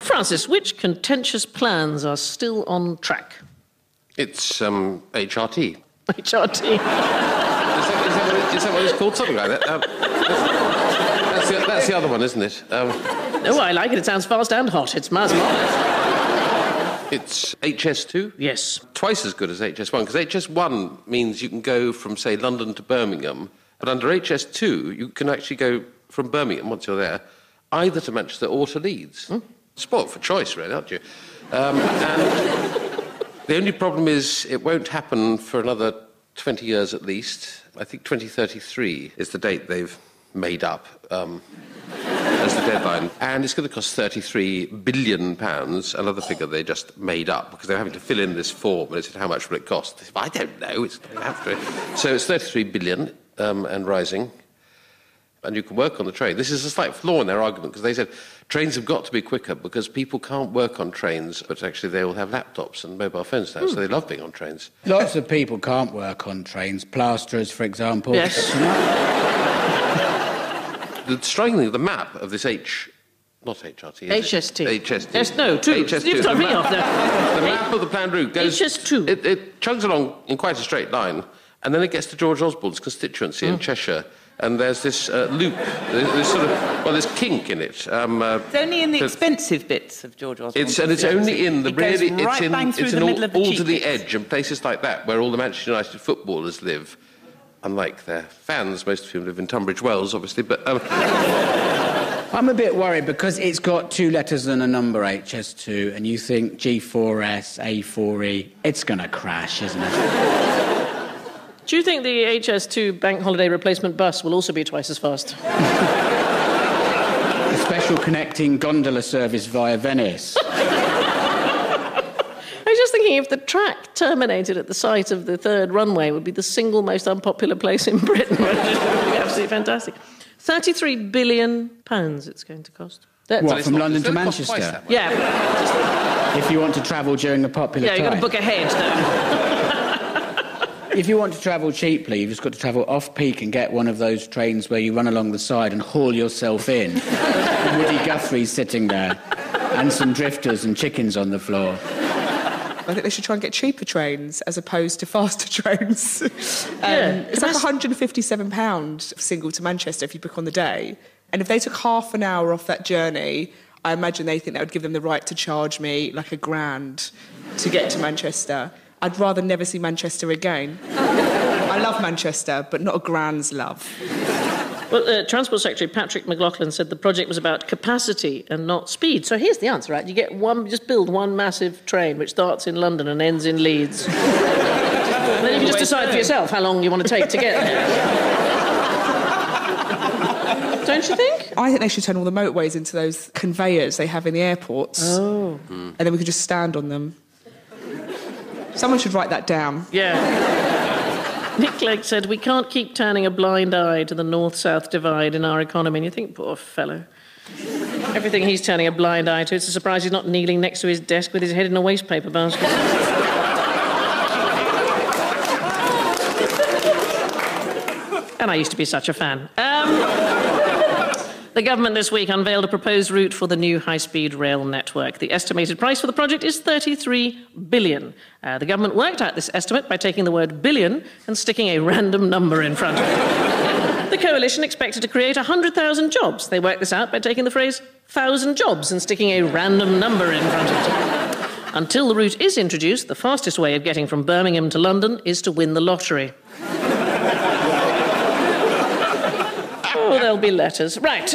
Francis, which contentious plans are still on track? It's HRT. HRT. Is that what it's called? Something like that. That's the other one, isn't it? Oh, I like it. It sounds fast and hot. It's marvellous. It's HS2? Yes. Twice as good as HS1, because HS1 means you can go from, say, London to Birmingham, but under HS2, you can actually go from Birmingham, once you're there, either to Manchester or to Leeds. Spoilt for choice, really, aren't you? And the only problem is it won't happen for another 20 years at least. I think 2033 is the date they've made up as the deadline. And it's going to cost £33 billion, another figure they just made up, because they're having to fill in this form, and they said, how much will it cost? Said, I don't know, it's going to have to. So it's 33 billion and rising. And you can work on the train. This is a slight flaw in their argument, because they said trains have got to be quicker because people can't work on trains, but actually they all have laptops and mobile phones now, so they love being on trains. Lots of people can't work on trains. Plasterers, for example. Yes. The striking thing, the map of this not HRT, HS2. HS2. Yes, no, two. HS2. You've got me off there. The map of the planned route goes... HS2. It chugs along in quite a straight line, and then it gets to George Osborne's constituency in Cheshire, and there's this loop, this sort of... Well, there's kink in it. It's only in the expensive bits of George Osborne. It's only in the really... It's in all to the edge and places like that, where all the Manchester United footballers live. Unlike their fans, most of whom live in Tunbridge Wells, obviously, but... I'm a bit worried because it's got 2 letters and a number, HS2, and you think G4S, A4E, it's going to crash, isn't it? Do you think the HS2 bank holiday replacement bus will also be twice as fast? A special connecting gondola service via Venice. I was just thinking if the track terminated at the site of the third runway, it would be the single most unpopular place in Britain. It would be absolutely fantastic. £33 billion it's going to cost. What, from London to Manchester? Yeah. If you want to travel during a popular time. Yeah, you've got to book ahead, though. If you want to travel cheaply, you've just got to travel off-peak and get one of those trains where you run along the side and haul yourself in. Woody Guthrie's sitting there, and some drifters and chickens on the floor. I think they should try and get cheaper trains as opposed to faster trains. It's like £157 single to Manchester if you book on the day. And if they took half an hour off that journey, I imagine they think that would give them the right to charge me like £1,000 to get to Manchester. I'd rather never see Manchester again. I love Manchester, but not a grand's love. Well, Transport Secretary Patrick McLaughlin said the project was about capacity and not speed. So here's the answer, right? You just build one massive train which starts in London and ends in Leeds. And then you can just decide for yourself how long you want to take to get there. Don't you think? I think they should turn all the motorways into those conveyors they have in the airports. Oh. And then we could just stand on them. Someone should write that down. Yeah. Nick Clegg said, we can't keep turning a blind eye to the north-south divide in our economy. And you think, poor fellow. Everything he's turning a blind eye to, it's a surprise he's not kneeling next to his desk with his head in a waste paper basket. And I used to be such a fan. The government this week unveiled a proposed route for the new high-speed rail network. The estimated price for the project is £33 billion. The government worked out this estimate by taking the word billion and sticking a random number in front of it. The coalition expected to create 100,000 jobs. They worked this out by taking the phrase 1,000 jobs and sticking a random number in front of it. Until the route is introduced, the fastest way of getting from Birmingham to London is to win the lottery. Oh, there'll be letters. Right.